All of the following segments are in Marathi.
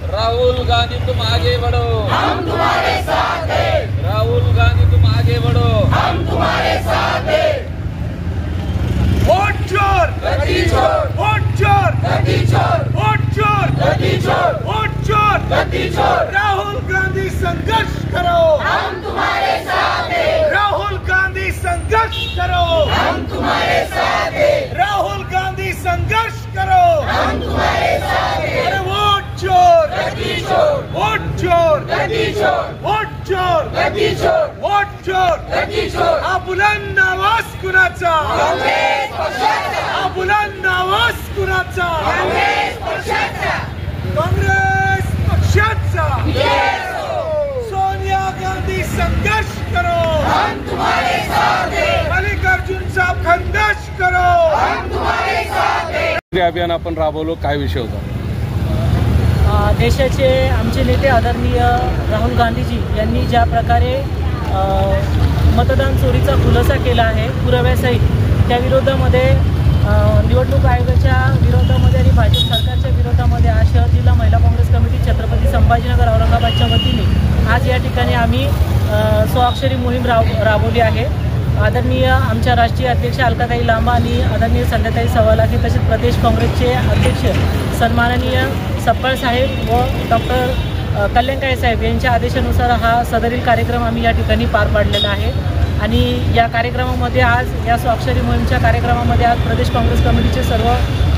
राहुल गांधी तुम आगे बढ़ो, हम तुम्हारे साथ हैं। राहुल गांधी तुम आगे बढ़ो, हम तुम्हारे साथ हैं। वोट चोर, गद्दी चोर, वोट चोर, गद्दी चोर, वोट चोर, गद्दी चोर, वोट चोर, गद्दी चोर। राहुल गांधी संघर्ष करो, हम तुम्हारे साथ हैं। राहुल गांधी संघर्ष करो, हम तुम्हारे साथ हैं। राहुल गांधी संघर्ष करो, हम तुम्हारे साथ हैं। अरे वोट चोर, गद्दी चोर, वोट चोर, गद्दी चोर, वोट चोर, गद्दी चोर, वोट चोर, गद्दी चोर। हा बुलंद आवाज कुणाचा? काँग्रेस पक्षाचा। हा बुलंद आवाज कुणाचा? काँग्रेस पक्षाचा। काँग्रेस पक्षाचा। सोनिया गांधी संघर्ष करो, हम तुम्हारे साथ हैं। मल्लिकार्जुन साहब संघर्ष करो, हम तुम्हारे साथ हैं। अभियान आपण राबवलो, काय विषय होता? देशाचे आमचे नेते आदरणीय राहुल गांधीजी यांनी ज्या प्रकारे मतदान चोरीचा खुलासा केला आहे पुराव्यासहित, त्या विरोधामध्ये निवडणूक आयोगाच्या विरोधामध्ये आणि भाजप सरकारच्या विरोधामध्ये आज शहर जिल्हा महिला काँग्रेस कमिटी छत्रपती संभाजीनगर औरंगाबादच्या वतीने आज या ठिकाणी आम्ही स्वाक्षरी मोहीम राबवली आहे। आदरणीय आमच्या राष्ट्रीय अध्यक्ष अलकाताई लांबा आणि आदरणीय संध्याताई सवालाखे तसेच प्रदेश काँग्रेसचे अध्यक्ष सन्माननीय सपकाळ साहेब व डॉक्टर कल्याणकाळे साहेब यांच्या आदेशानुसार हा सदरील कार्यक्रम आम्ही या ठिकाणी पार पाडलेला आहे। आणि या कार्यक्रमामध्ये आज या स्वाक्षरी मोहीमच्या कार्यक्रमामध्ये आज प्रदेश काँग्रेस कमिटीचे सर्व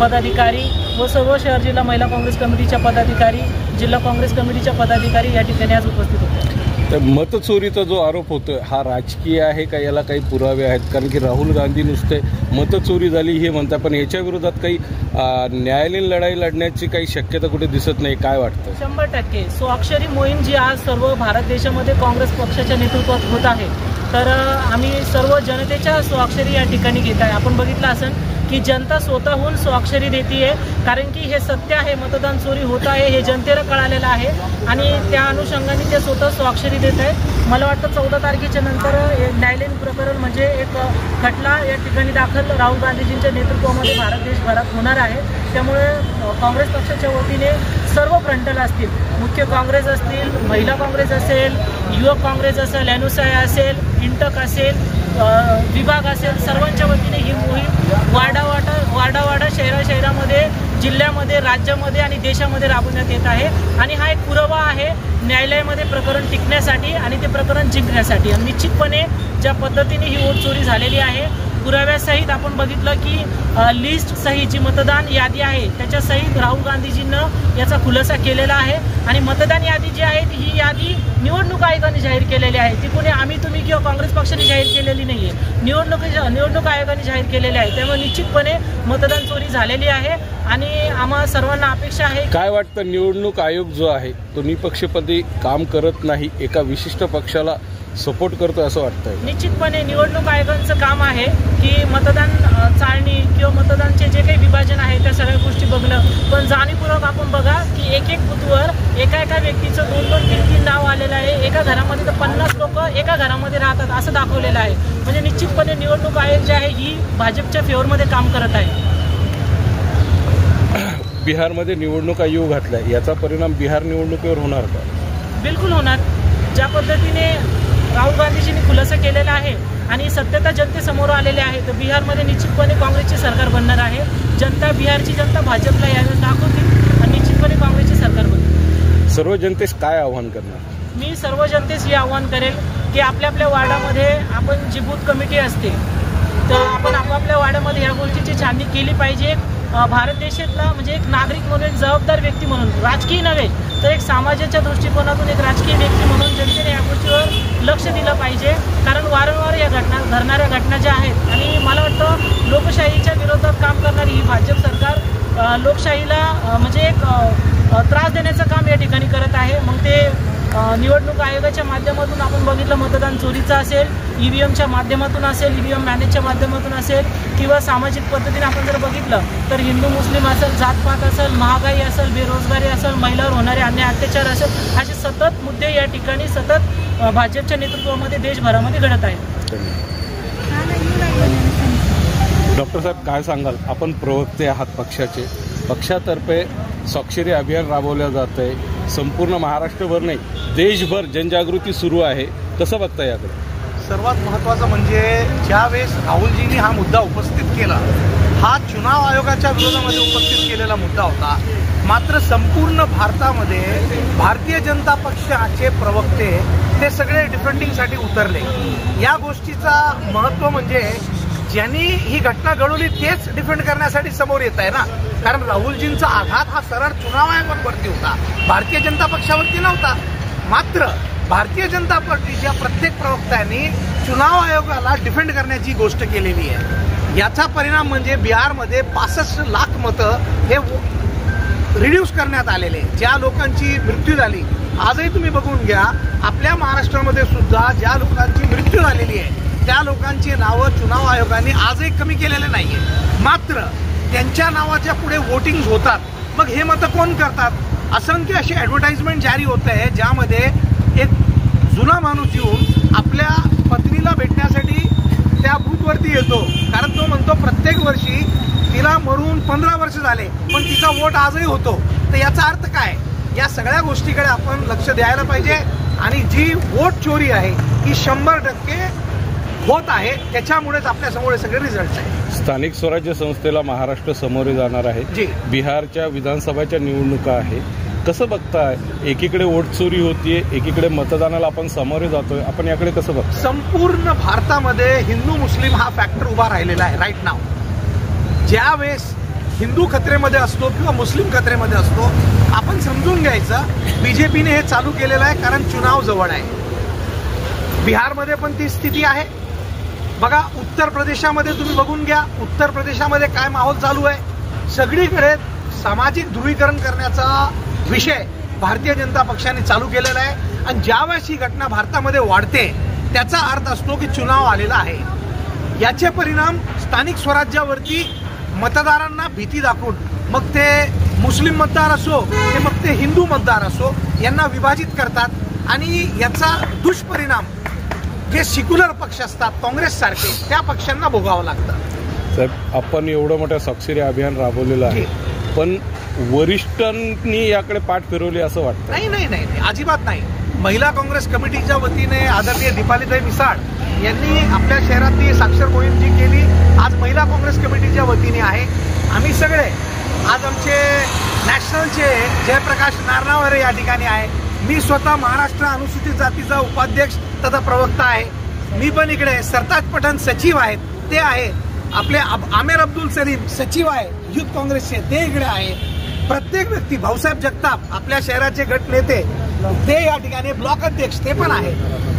पदाधिकारी व सर्व शहर जिल्हा महिला काँग्रेस कमिटीच्या पदाधिकारी, जिल्हा काँग्रेस कमिटीच्या पदाधिकारी या ठिकाणी आज उपस्थित होते। तर मतचोरीचा जो आरोप होतोय हा राजकीय आहे का, याला काही पुरावे आहेत? कारण की राहुल गांधी नुसते मतचोरी झाली हे म्हणतात, पण याच्या विरोधात काही न्यायालयीन लढाई लढण्याची काही शक्यता कुठे दिसत नाही, काय वाटतं? 100% स्वाक्षरी मोहीम जी आज सर्व भारत देशामध्ये काँग्रेस पक्षाच्या नेतृत्वात होत आहे, तर आम्ही सर्व जनतेच्या स्वाक्षरी या ठिकाणी घेत आहे। आपण बघितलं असेल की जनता स्वतःहून स्वाक्षरी देते, कारण की हे सत्य आहे, मतदान चोरी होत आहे हे जनतेला कळालेलं आहे आणि त्या अनुषंगाने ते स्वतः स्वाक्षरी देत आहेत। मला वाटतं 14 तारखेच्या नंतर न्यायालयीन प्रकरण म्हणजे एक खटला या ठिकाणी दाखल राहुल गांधीजींच्या नेतृत्वामध्ये भारत देशभरात होणार आहे। त्यामुळे काँग्रेस पक्षाच्या वतीने सर्व फ्रंटल असतील, मुख्य काँग्रेस असतील, महिला काँग्रेस असेल, युवक काँग्रेस असेल, एनुसाय असेल, इंटक असेल, विभाग असेल, सर्वांच्या वतीने ही मोहीम वार्डावाडा शहरामध्ये, जिल्ह्यामध्ये, राज्यामध्ये आणि देशामध्ये राबवण्यात येत आहे। आणि हा एक पुरावा आहे न्यायालयामध्ये प्रकरण टिकण्यासाठी आणि ते प्रकरण जिंकण्यासाठी। आणि निश्चितपणे ज्या पद्धतीने ही वोट चोरी झालेली आहे पुराव्यासहित आपण बघितलं की लिस्ट सहित जी मतदान यादी आहे त्याच्या सहित राहुल गांधीजींनं याचा खुलासा केलेला आहे। आणि मतदान यादी जी आहे ही यादी निवडणूक आयोगाने जाहीर केलेली आहे, ती कोणी आम्ही तुम्ही किंवा काँग्रेस पक्षाने जाहीर केलेली नाही आहे, निवडणूक आयोगाने जाहीर केलेली आहे। त्यामुळे निश्चितपणे मतदान चोरी झालेली आहे आणि आम्हा सर्वांना अपेक्षा आहे। काय वाटतं, निवडणूक आयोग जो आहे तो निपक्षपाती काम करत नाही, एका विशिष्ट पक्षाला सपोर्ट करतो असं वाटतंय? निश्चितपणे निवडणूक आयोगाचं काम आहे की मतदान चाळणी किंवा मतदानचे जे काही विभाजन आहे त्या सगळ्या गोष्टी बघणं, पण जाणीवपूर्वक आपण बघा की एक बूथवर एका व्यक्तीचं 2-2, 3-3 नाव आलेलं आहे। एका घरामध्ये तर 50 लोक एका घरामध्ये राहतात असं दाखवलेलं आहे। म्हणजे निश्चितपणे निवडणूक आयोग जे आहे ही भाजपच्या फेवरमध्ये काम करत आहे। बिहारमध्ये निवडणूक आयोग घातलाय, याचा परिणाम बिहार निवडणुकीवर होणार का? बिलकुल होणार। ज्या पद्धतीने राहुल गांधीजींनी खुलासा केलेला आहे आणि सत्यता जनतेसमोर आलेली आहे, तर बिहारमध्ये निश्चितपणे काँग्रेसचे सरकार बनणार आहे। बिहारची जनता भाजपला यावेळेस दाखवतील आणि निश्चितपणे काँग्रेसचे सरकार बनतील। सर्व जनतेस काय आव्हान करणार? मी सर्व जनतेस हे आव्हान करेल की आपल्या वार्डामध्ये आपण जी बूथ कमिटी असते तर आपण आपापल्या वार्डामध्ये ह्या गोष्टीची छाननी केली पाहिजे। भारत देशातला म्हणजे एक नागरिक म्हणून, एक जबाबदार व्यक्ती म्हणून, राजकीय नव्हे तर एक समाजाच्या दृष्टिकोनातून एक राजकीय व्यक्ती म्हणून जनतेने या गोष्टीवर लक्ष दिलं पाहिजे। कारण वारंवार या घडणाऱ्या घटना ज्या आहेत आणि मला वाटतं लोकशाहीच्या विरोधात काम करणारी ही भाजप सरकार लोकशाहीला म्हणजे एक त्रास देण्याचं काम या ठिकाणी करत आहे। मग ते निवडणूक आयोगाच्या माध्यमातून आपण बघितलं मतदान चोरीचं असेल, EVMच्या माध्यमातून असेल, EVM मॅनेजच्या माध्यमातून असेल किंवा सामाजिक पद्धतीने आपण जर बघितलं तर हिंदू मुस्लिम असेल, जातपात असेल, महागाई असेल, बेरोजगारी असेल, महिलांवर होणारे अन्याय अत्याचार असेल, असे सतत मुद्दे या ठिकाणी सतत भाजपच्या नेतृत्वामध्ये देशभरामध्ये घडत आहेत. डॉक्टर साहेब काय सांगाल, आपण प्रवक्ते आहात पक्षाचे, पक्षातर्फे स्वाक्षरी अभियान राबवलं जात आहे, संपूर्ण महाराष्ट्रभर नाही देशभर जनजागृती सुरू आहे, कसं बघता याकडे? सर्वात महत्त्वाचं म्हणजे ज्यावेळेस राहुलजींनी हा मुद्दा उपस्थित केला, हा चुनाव आयोगाच्या विरोधामध्ये उपस्थित केलेला मुद्दा होता. मात्र संपूर्ण भारतामध्ये भारतीय जनता पक्षाचे प्रवक्ते ते सगळे डिफेंडिंगसाठी उतरले. या गोष्टीचा महत्त्व म्हणजे ज्यांनी ही घटना घडवली तेच डिफेंड करण्यासाठी समोर येत आहे ना, कारण राहुलजींचा आघात हा सरळ चुनाव आयोगावरती होता, भारतीय जनता पक्षावरती नव्हता. मात्र भारतीय जनता पार्टीच्या प्रत्येक प्रवक्त्यांनी चुनाव आयोगाला डिफेंड करण्याची गोष्ट केलेली आहे. याचा परिणाम म्हणजे बिहारमध्ये 65 लाख मतं हे रिड्यूस करण्यात आलेले. ज्या लोकांची मृत्यू झाली, आजही तुम्ही बघून घ्या, आपल्या महाराष्ट्रामध्ये सुद्धा ज्या लोकांची मृत्यू झालेली आहे त्या लोकांची नावं चुनाव आयोगाने आजही कमी केलेले नाहीये. मात्र त्यांच्या नावाच्या पुढे वोटिंग होतात. मग हे मतं कोण करतात? असंख्य अशी ॲडव्हर्टाइजमेंट जारी होत आहे ज्यामध्ये एक जुना माणूस येऊन आपल्या पत्नीला भेटण्यासाठी त्या बूथवरती येतो, कारण तो म्हणतो प्रत्येक वर्षी तिला मरून 15 वर्ष झाले पण तिचा वोट आजही होतो. तर याचा अर्थ काय? या सगळ्या गोष्टीकडे आपण लक्ष द्यायला पाहिजे. आणि जी वोट चोरी आहे ही 100% होत आहे, त्याच्यामुळेच आपल्या समोर सगळे रिझल्ट आहेत. स्थानिक स्वराज्य संस्थेला महाराष्ट्र समोरे जाणार आहे. बिहारच्या विधानसभाच्या निवडणुका आहे, कसं बघताय? एकीकडे वोट चोरी होतीये, एकीकडे मतदानाला आपण सामोरे जातोय, आपण याकडे कसं बघतो? संपूर्ण भारतामध्ये हिंदू मुस्लिम हा फॅक्टर उभा राहिलेला आहे राईट नाव. ज्यावेळेस हिंदू खतरेमध्ये असतो किंवा मुस्लिम खतरेमध्ये असतो, आपण समजून घ्यायचं बीजेपीने हे चालू केलेलं आहे कारण चुनाव जवळ आहे. बिहारमध्ये पण ती स्थिती आहे. बघा, उत्तर प्रदेशामध्ये तुम्ही बघून घ्या, उत्तर प्रदेशामध्ये काय माहोल चालू आहे. सगळीकडे सामाजिक ध्रुवीकरण करण्याचा विषय भारतीय जनता पक्षाने चालू केलेला आहे. आणि ज्यावेळेस ही घटना भारतामध्ये वाढते त्याचा अर्थ असतो की चुनाव आलेला आहे. याचे परिणाम स्थानिक स्वराज्यावरती मतदारांना भीती दाखवून, मग ते मुस्लिम मतदार असो ते मग ते हिंदू मतदार असो, यांना विभाजित करतात. आणि याचा दुष्परिणाम जे सेक्युलर पक्ष असतात काँग्रेससारखे त्या पक्षांना भोगावं लागतं. साहेब, आपण एवढं मोठं स्वाक्षरी अभियान राबवलेलं आहे, पण वरिष्ठांनी याकडे पाठ फिरवली असं वाटतं? नाही, अजिबात नाही. महिला काँग्रेस कमिटीच्या वतीने आदरणीय दीपालीताई मिसाळ यांनी आपल्या शहरातली साक्षर मोहीम जी केली, आज महिला काँग्रेस कमिटीच्या वतीने आहे. आम्ही सगळे आज आमचे नॅशनलचे जयप्रकाश नारनावरे या ठिकाणी आहे. मी स्वतः महाराष्ट्र अनुसूचित जातीचा उपाध्यक्ष तथा प्रवक्ता आहे. मी पण इकडे सरताज पठाण सचिव आहेत ते आहे. आपले आमेर अब्दुल सलीम सचिव आहे युथ काँग्रेसचे, ते इकडे आहे. प्रत्येक व्यक्ती, भाऊसाहेब जगताप आपल्या शहराचे गट नेते ते या ठिकाणी, ब्लॉक अध्यक्ष ते पण आहे.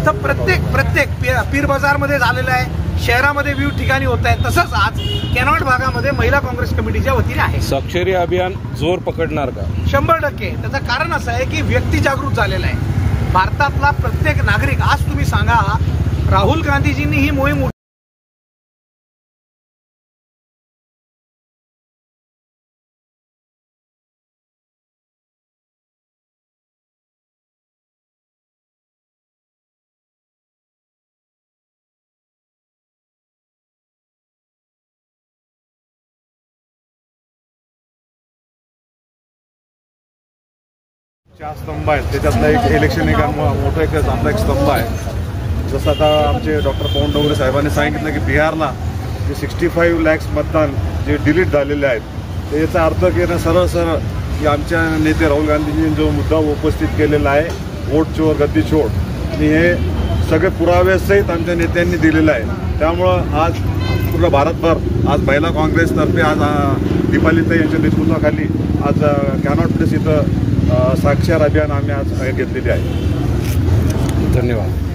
तर प्रत्येक पीर बाजारमध्ये झालेलं आहे, शहरामध्ये विविध ठिकाणी होत आहे. तसंच आज कॅनॉट भागामध्ये महिला काँग्रेस कमिटीच्या वतीने आहे. स्वाक्षरी अभियान जोर पकडणार का? 100%. त्याचं कारण असं आहे की व्यक्ती जागृत झालेला आहे. भारतातला प्रत्येक नागरिक, आज तुम्ही सांगा राहुल गांधीजींनी ही मोहीम चार स्तंभ आहेत, त्याच्यातला एक इलेक्शन मोठा एक आपला एक स्तंभ आहे. जसं आता आमचे डॉक्टर पवन डोंगरे साहेबांनी सांगितलं की बिहारला जे 65 लाख मतदान जे डिलीट झालेले आहेत, तर याचा अर्थ की सरळ की आमच्या नेते राहुल गांधींनी जो मुद्दा उपस्थित केलेला आहे, वोट चोर गद्दी चोर, आणि हे सगळे पुराव्यासहित आमच्या नेत्यांनी दिलेलं आहे. त्यामुळं आज पूर्ण भारतभर आज महिला काँग्रेसतर्फे आज दीपालीताई यांच्या नेतृत्वाखाली आज कॅनॉट प्लेस इथं साक्षर अभियान आम्ही आज घेतलेले आहे. धन्यवाद.